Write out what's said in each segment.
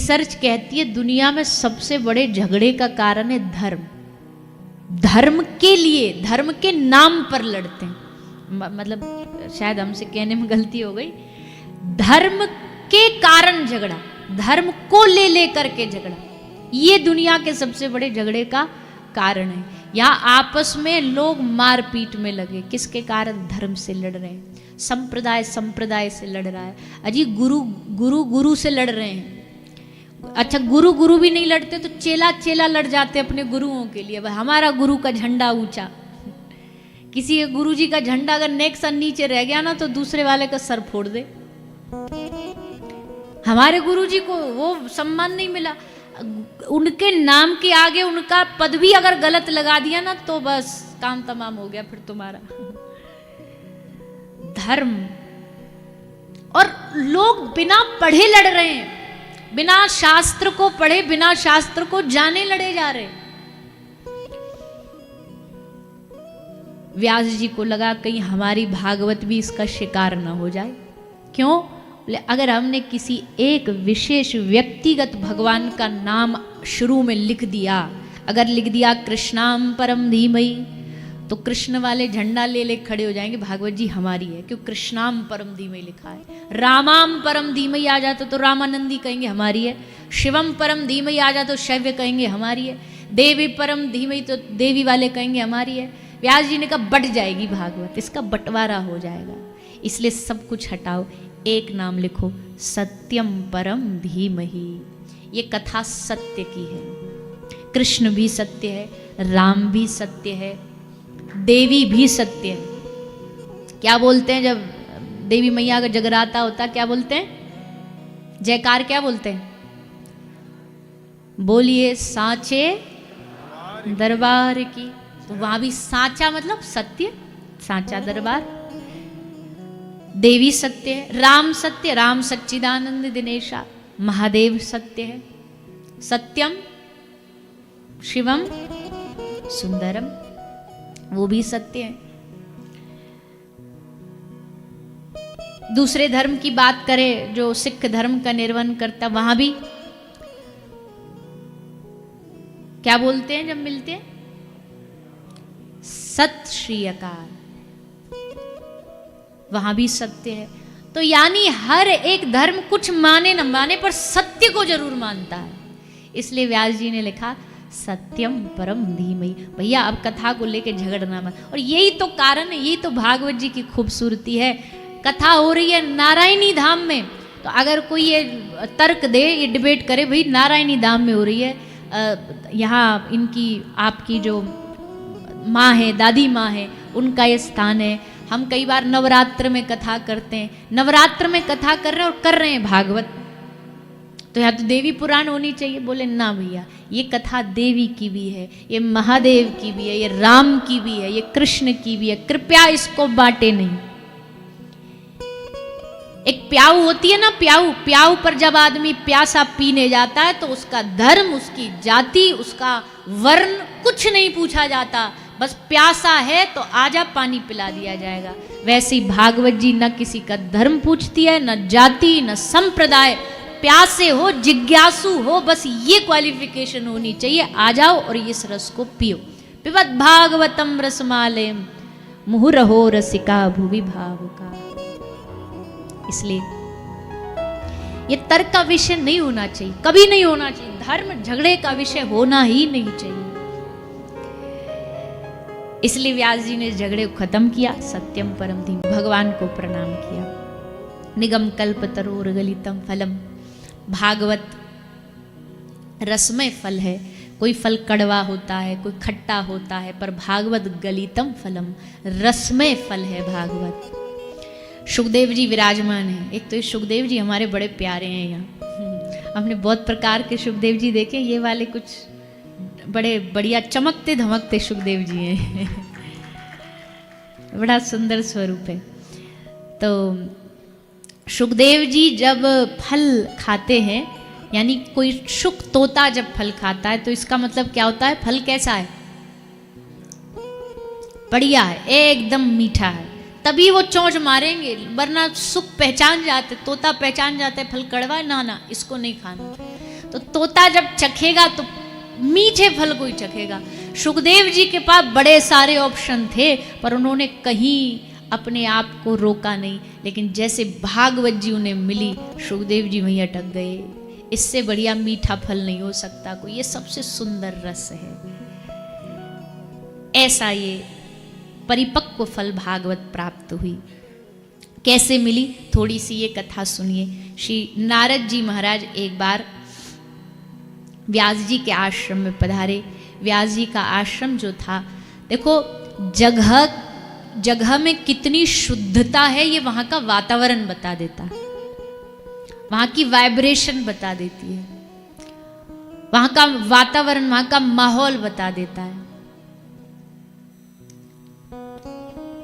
Research कहती है दुनिया में सबसे बड़े झगड़े का कारण है धर्म। धर्म के लिए, धर्म के नाम पर लड़ते हैं। मतलब शायद हमसे कहने में गलती हो गई, धर्म के कारण झगड़ा, धर्म को ले लेकर के झगड़ा, ये दुनिया के सबसे बड़े झगड़े का कारण है। यहाँ आपस में लोग मारपीट में लगे, किसके कारण? धर्म से लड़ रहे हैं, संप्रदाय संप्रदाय से लड़ रहा है। अजी गुरु गुरु गुरु से लड़ रहे हैं। अच्छा गुरु गुरु भी नहीं लड़ते तो चेला चेला लड़ जाते अपने गुरुओं के लिए। हमारा गुरु का झंडा ऊंचा, किसी गुरु जी का झंडा अगर नेक सन नीचे रह गया ना तो दूसरे वाले का सर फोड़ दे। हमारे गुरु जी को वो सम्मान नहीं मिला, उनके नाम के आगे उनका पद भी अगर गलत लगा दिया ना तो बस काम तमाम हो गया फिर तुम्हारा। धर्म, और लोग बिना पढ़े लड़ रहे हैं, बिना शास्त्र को पढ़े, बिना शास्त्र को जाने लड़े जा रहे। व्यास जी को लगा कहीं हमारी भागवत भी इसका शिकार ना हो जाए। क्यों? बोले अगर हमने किसी एक विशेष व्यक्तिगत भगवान का नाम शुरू में लिख दिया, अगर लिख दिया कृष्णाम परम धीमहि, तो कृष्ण वाले झंडा ले ले खड़े हो जाएंगे, भागवत जी हमारी है, क्यों कृष्णाम परम धीमहि लिखा है। रामाम परम धीमहि आ जाता तो रामानंदी कहेंगे हमारी है, शिवम परम धीमहि आ जाता तो शैव्य कहेंगे हमारी है, देवी परम धीमहि तो देवी वाले कहेंगे हमारी है। व्यास जी ने कहा बट जाएगी भागवत, इसका बंटवारा हो जाएगा, इसलिए सब कुछ हटाओ, एक नाम लिखो सत्यम परम धीमहि। ये कथा सत्य की है, कृष्ण भी सत्य है, राम भी सत्य है, देवी भी सत्य है। क्या बोलते हैं जब देवी मैया का जगराता होता, क्या बोलते हैं? जयकार क्या बोलते हैं? बोलिए साचे दरबार की। तो वहां भी साचा मतलब सत्य, साचा दरबार। देवी सत्य है, राम सत्य, राम सच्चिदानंद दिनेशा, महादेव सत्य है, सत्यम शिवम सुंदरम, वो भी सत्य है। दूसरे धर्म की बात करें, जो सिख धर्म का निर्वहन करता, वहां भी क्या बोलते हैं जब मिलते हैं? सत श्री अकाल, वहां भी सत्य है। तो यानी हर एक धर्म कुछ माने न माने पर सत्य को जरूर मानता है, इसलिए व्यास जी ने लिखा सत्यम परम धीमहि। भैया अब कथा को लेके झगड़ना मत। और यही तो कारण है, यही तो भागवत जी की खूबसूरती है। कथा हो रही है नारायणी धाम में, तो अगर कोई ये तर्क दे, ये डिबेट करे, भाई नारायणी धाम में हो रही है, यहाँ इनकी आपकी जो माँ है, दादी माँ है, उनका ये स्थान है। हम कई बार नवरात्र में कथा करते हैं, नवरात्र में कथा कर रहे हैं और कर रहे हैं भागवत, तो यहाँ तो देवी पुराण होनी चाहिए। बोले ना भैया, ये कथा देवी की भी है, ये महादेव की भी है, ये राम की भी है, ये कृष्ण की भी है, कृपया इसको बांटे नहीं। एक प्याऊ होती है ना, प्याऊ, प्याऊ पर जब आदमी प्यासा पीने जाता है तो उसका धर्म, उसकी जाति, उसका वर्ण कुछ नहीं पूछा जाता, बस प्यासा है तो आजा पानी पिला दिया जाएगा। वैसे ही भागवत जी न किसी का धर्म पूछती है, न जाति, न संप्रदाय, प्यासे हो, जिज्ञासु हो, बस ये क्वालिफिकेशन होनी चाहिए, आ जाओ और इस रस को पियो। पिबत भागवतम रसमालयम मुहुरहो रसिका भुवि भावुका। इसलिए ये तर्क का विषय नहीं होना चाहिए, कभी नहीं होना चाहिए, धर्म झगड़े का विषय होना ही नहीं चाहिए। इसलिए व्यास जी ने झगड़े को खत्म किया, सत्यम परम धीम, भगवान को प्रणाम किया। निगम कल्प तरोर गलितम फलम, भागवत रसमय फल है। कोई फल कड़वा होता है, कोई खट्टा होता है, पर भागवत गलितम फलम, रसमय फल है भागवत। सुखदेव जी विराजमान हैं। एक तो ये सुखदेव जी हमारे बड़े प्यारे हैं। यहाँ हमने बहुत प्रकार के सुखदेव जी देखे, ये वाले कुछ बड़े बढ़िया चमकते धमकते सुखदेव जी हैं। बड़ा सुंदर स्वरूप है। तो सुखदेव जी जब फल खाते हैं, यानी कोई शुक तोता जब फल खाता है तो इसका मतलब क्या होता है? फल कैसा है? बढ़िया है, एकदम मीठा है, तभी वो चोंच मारेंगे, वरना सुख पहचान जाते, तोता पहचान जाता है फल कड़वा है, ना ना इसको नहीं खाना। तो तोता जब चखेगा तो मीठे फल को ही चखेगा। सुखदेव जी के पास बड़े सारे ऑप्शन थे, पर उन्होंने कहीं अपने आप को रोका नहीं, लेकिन जैसे भागवत जी उन्हें मिली, सुखदेव जी वहीं अटक गए। इससे बढ़िया मीठा फल नहीं हो सकता कोई, ये सबसे सुंदर रस है। ऐसा ये परिपक्व फल भागवत प्राप्त हुई। कैसे मिली, थोड़ी सी ये कथा सुनिए। श्री नारद जी महाराज एक बार व्यास जी के आश्रम में पधारे। व्यास जी का आश्रम जो था, देखो जगह जगह में कितनी शुद्धता है, ये वहां का वातावरण बता देता है, वहां की वाइब्रेशन बता देती है, वहां का वातावरण, वहां का माहौल बता देता है।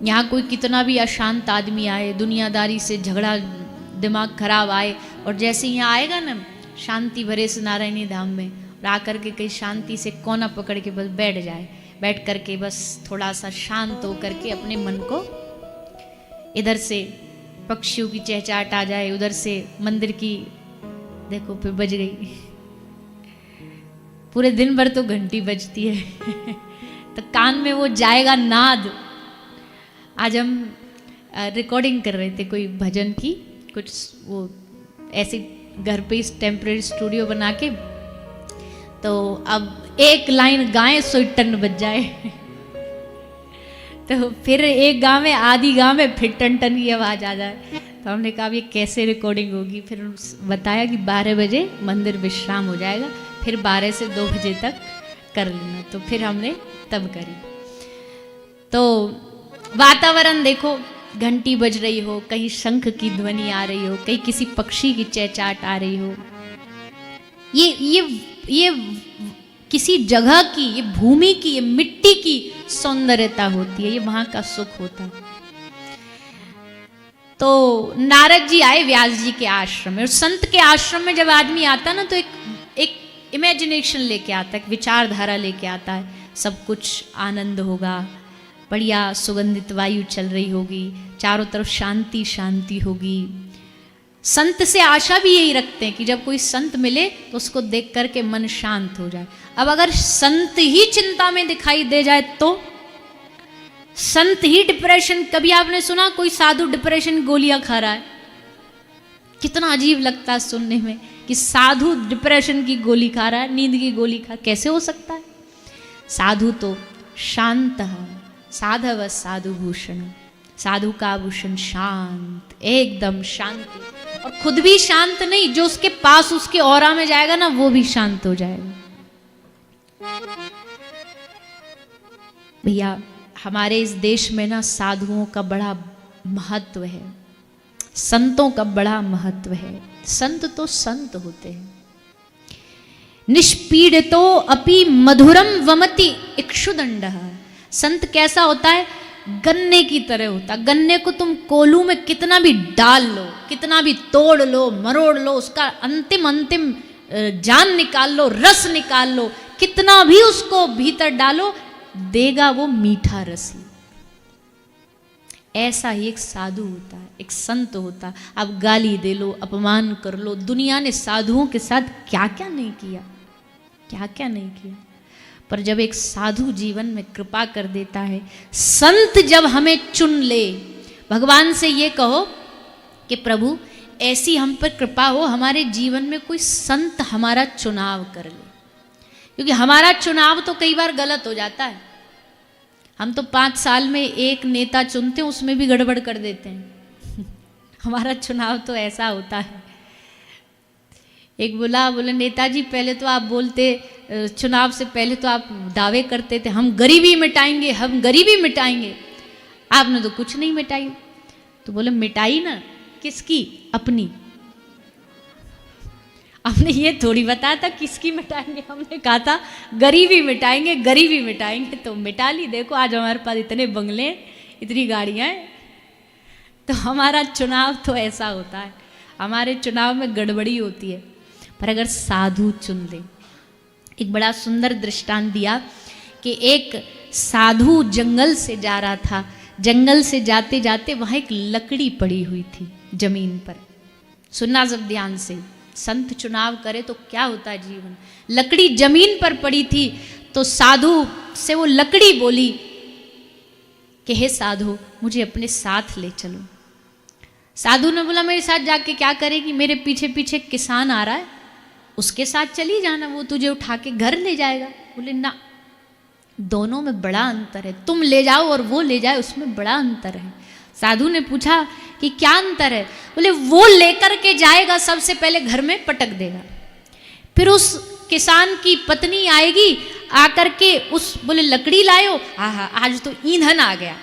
यहां कोई कितना भी अशांत आदमी आए, दुनियादारी से झगड़ा, दिमाग खराब आए, और जैसे यहाँ आएगा ना शांति भरे से नारायणी धाम में, और आकर के कहीं शांति से कोना पकड़ के बस बैठ जाए, बैठ करके बस थोड़ा सा शांत हो करके अपने मन को, इधर से पक्षियों की चहचहाट आ जाए, उधर से मंदिर की, देखो फिर बज गई, पूरे दिन भर तो घंटी बजती है तो कान में वो जाएगा नाद। आज हम रिकॉर्डिंग कर रहे थे कोई भजन की, कुछ वो ऐसे घर पे इस टेम्परेरी स्टूडियो बना के, तो अब एक लाइन गाएं 100 टन बज जाए तो फिर एक गाँव में, आधी गाँव में फिर टन टन की आवाज़ आ जाए। तो हमने कहा ये कैसे रिकॉर्डिंग होगी, फिर बताया कि 12 बजे मंदिर विश्राम हो जाएगा, फिर 12 से 2 बजे तक कर लेना। तो फिर हमने तब करी। तो वातावरण देखो, घंटी बज रही हो, कहीं शंख की ध्वनि आ रही हो, कहीं किसी पक्षी की चहचहाट आ रही हो, ये किसी जगह की, ये भूमि की, ये मिट्टी की सौंदर्यता होती है, ये वहां का सुख होता है। तो नारद जी आए व्यास जी के आश्रम में, और संत के आश्रम में जब आदमी आता ना, तो एक इमेजिनेशन लेके आता है, एक विचारधारा लेके आता है, सब कुछ आनंद होगा, बढ़िया सुगंधित वायु चल रही होगी, चारों तरफ शांति शांति होगी। संत से आशा भी यही रखते हैं कि जब कोई संत मिले तो उसको देख करके मन शांत हो जाए। अब अगर संत ही चिंता में दिखाई दे जाए तो, संत ही डिप्रेशन, कभी आपने सुना कोई साधु डिप्रेशन गोलियां खा रहा है? कितना अजीब लगता है सुनने में कि साधु डिप्रेशन की गोली खा रहा है, नींद की गोली खा, कैसे हो सकता है? साधु तो शांत है, साधव साधु भूषण, साधु का भूषण शांत, एकदम शांति, और खुद भी शांत नहीं, जो उसके पास उसके औरा में जाएगा ना वो भी शांत हो जाएगा। भैया हमारे इस देश में ना साधुओं का बड़ा महत्व है, संतों का बड़ा महत्व है। संत तो संत होते हैं। निष्पीड़ितो अपि मधुरम वमति इक्षुदंडः। संत कैसा होता है? गन्ने की तरह होता। गन्ने को तुम कोलू में कितना भी डाल लो, कितना भी तोड़ लो, मरोड़ लो, उसका अंतिम जान निकाल लो, रस निकाल लो, कितना भी उसको भीतर डालो, देगा वो मीठा रस ही। ऐसा ही एक साधु होता है, एक संत होता है। आप गाली दे लो, अपमान कर लो, दुनिया ने साधुओं के साथ क्या क्या नहीं किया, क्या क्या नहीं किया, पर जब एक साधु जीवन में कृपा कर देता है, संत जब हमें चुन ले, भगवान से ये कहो कि प्रभु ऐसी हम पर कृपा हो, हमारे जीवन में कोई संत हमारा चुनाव कर ले, क्योंकि हमारा चुनाव तो कई बार गलत हो जाता है। हम तो 5 साल में एक नेता चुनते हैं, उसमें भी गड़बड़ कर देते हैं हमारा चुनाव तो ऐसा होता है। एक बोले नेताजी पहले तो आप बोलते, चुनाव से पहले तो आप दावे करते थे हम गरीबी मिटाएंगे, हम गरीबी मिटाएंगे, आपने तो कुछ नहीं मिटाई। तो बोले मिटाई ना, किसकी? अपनी। हमने ये थोड़ी बताया था किसकी मिटाएंगे, हमने कहा था गरीबी मिटाएंगे, गरीबी मिटाएंगे, तो मिटा ली। देखो आज हमारे पास इतने बंगले, इतनी गाड़ियाँ हैं। तो हमारा चुनाव तो ऐसा होता है, हमारे चुनाव में गड़बड़ी होती है। पर अगर साधु चुन ले, एक बड़ा सुंदर दृष्टांत दिया कि एक साधु जंगल से जा रहा था, जंगल से जाते जाते वहाँ एक लकड़ी पड़ी हुई थी जमीन पर। सुनना सब ध्यान से, संत चुनाव करे तो क्या होता है जीवन। लकड़ी जमीन पर पड़ी थी तो साधु से वो लकड़ी बोली कि हे साधु, मुझे अपने साथ ले चलो। साधु ने बोला मेरे साथ जाके क्या करेगी, मेरे पीछे पीछे किसान आ रहा है, उसके साथ चली जाना, वो तुझे उठा के घर ले जाएगा। बोले ना, दोनों में बड़ा अंतर है, तुम ले जाओ और वो ले जाए, उसमें बड़ा अंतर है। साधु ने पूछा कि क्या अंतर है। बोले वो लेकर के जाएगा, सबसे पहले घर में पटक देगा, फिर उस किसान की पत्नी आएगी, आकर के उस बोले लकड़ी लायो, आहा आज तो ईंधन आ गया,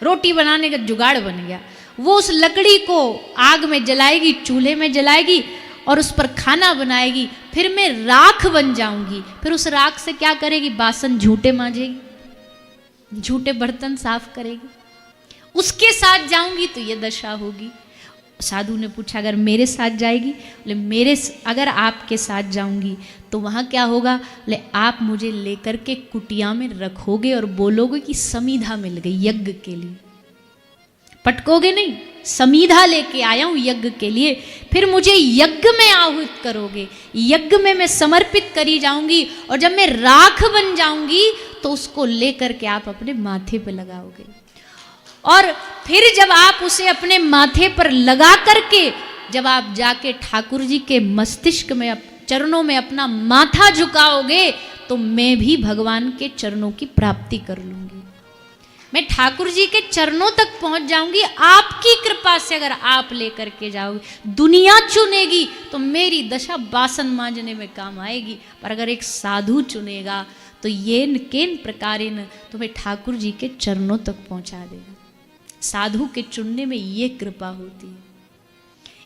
रोटी बनाने का जुगाड़ बन गया। वो उस लकड़ी को आग में जलाएगी, चूल्हे में जलाएगी और उस पर खाना बनाएगी, फिर मैं राख बन जाऊंगी, फिर उस राख से क्या करेगी, बासन झूठे मांजेगी, झूठे बर्तन साफ करेगी। उसके साथ जाऊंगी तो ये दशा होगी। साधु ने पूछा अगर मेरे साथ जाएगी, बोले अगर आपके साथ जाऊंगी तो वहां क्या होगा, बोले आप मुझे लेकर के कुटिया में रखोगे और बोलोगे कि समीधा मिल गई यज्ञ के लिए, पटकोगे नहीं, समीधा लेके आया हूं यज्ञ के लिए, फिर मुझे यज्ञ में आहुत करोगे, यज्ञ में मैं समर्पित करी जाऊंगी, और जब मैं राख बन जाऊंगी तो उसको लेकर के आप अपने माथे पे लगाओगे, और फिर जब आप उसे अपने माथे पर लगा करके जब आप जाके ठाकुर जी के मस्तिष्क में चरणों में अपना माथा झुकाओगे तो मैं भी भगवान के चरणों की प्राप्ति कर लूंगी, मैं ठाकुर जी के चरणों तक पहुंच जाऊंगी। आपकी कृपा से अगर आप लेकर के जाओगे, दुनिया चुनेगी तो मेरी दशा बासन मांजने में काम आएगी, पर अगर एक साधु चुनेगा तो येन केन प्रकारेन तुम्हें ठाकुर जी के चरणों तक पहुंचा देगा। साधु के चुनने में ये कृपा होती है।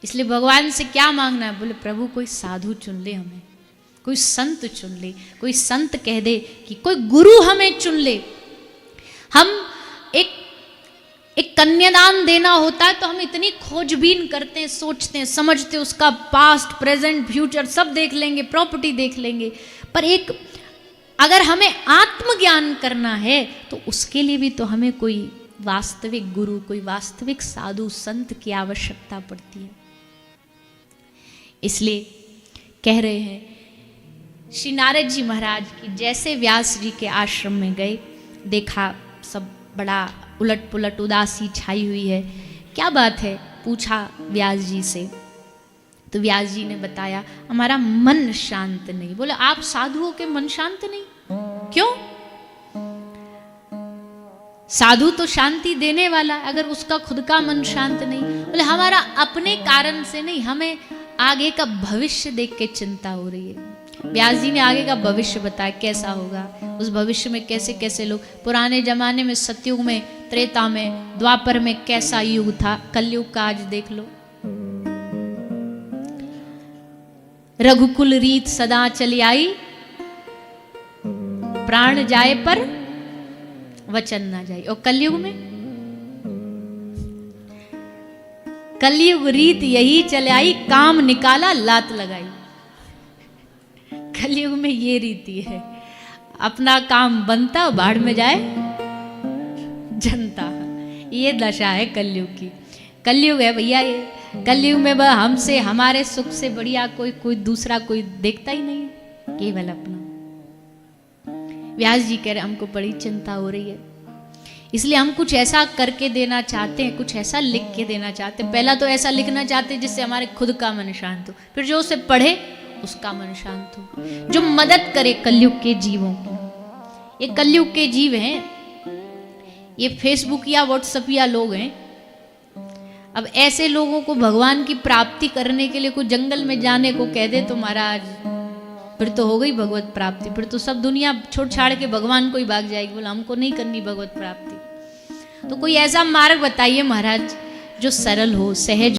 इसलिए भगवान से क्या मांगना है, बोले प्रभु कोई साधु चुन ले, हमें कोई संत चुन ले, कोई संत कह दे कि कोई गुरु हमें चुन ले। हम एक कन्यादान देना होता है तो हम इतनी खोजबीन करते हैं, सोचते हैं, समझते हैं, उसका पास्ट प्रेजेंट फ्यूचर सब देख लेंगे, प्रॉपर्टी देख लेंगे, पर एक अगर हमें आत्मज्ञान करना है तो उसके लिए भी तो हमें कोई वास्तविक गुरु, कोई वास्तविक साधु संत की आवश्यकता पड़ती है। इसलिए कह रहे हैं श्री नारद जी महाराज की जैसे व्यास जी के आश्रम में गए, देखा सब बड़ा उलट पुलट उदासी छाई हुई है, क्या बात है, पूछा व्यास जी से, तो व्यास जी ने बताया हमारा मन शांत नहीं। बोले आप साधुओं के मन शांत नहीं, क्यों? साधु तो शांति देने वाला, अगर उसका खुद का मन शांत नहीं। बोले हमारा अपने कारण से नहीं, हमें आगे का भविष्य देख के चिंता हो रही है। व्यास जी ने आगे का भविष्य बताया कैसा होगा, उस भविष्य में कैसे कैसे लोग, पुराने जमाने में सतयुग में, त्रेता में, द्वापर में कैसा युग था, कलयुग का आज देख लो। रघुकुल रीत सदा चली आई, प्राण जाए पर वचन ना जाए। और कलयुग में, कलयुग रीत यही चले आई, काम निकाला लात लगाई। कलयुग में ये रीति है, अपना काम बनता बाढ़ में जाए जनता, ये दशा है कलयुग की। कलयुग है भैया ये, कलयुग में वह हमसे, हमारे सुख से बढ़िया कोई दूसरा कोई देखता ही नहीं, केवल अपना। व्यास जी कह रहे हमको बड़ी चिंता हो रही है, इसलिए हम कुछ ऐसा करके देना चाहते हैं, कुछ ऐसा लिख के देना चाहते हैं। पहला तो ऐसा लिखना चाहते हैं जिससे हमारे खुद का मन शांत हो, फिर जो उसे पढ़े उसका मन शांत हो, जो मदद करे कलयुग के जीवों की। ये कलयुग के जीव हैं, ये फेसबुक या व्हाट्सएप या लोग हैं। अब ऐसे लोगों को भगवान की प्राप्ति करने के लिए कोई जंगल में जाने को कह दे तो महाराज फिर तो हो गई भगवत प्राप्ति, फिर तो सब दुनिया छोड़ छाड़ के भगवान को ही भाग जाएगी। बोला हमको नहीं करनी भगवत प्राप्ति, तो कोई ऐसा मार्ग बताइए महाराज जो सरल हो, सहज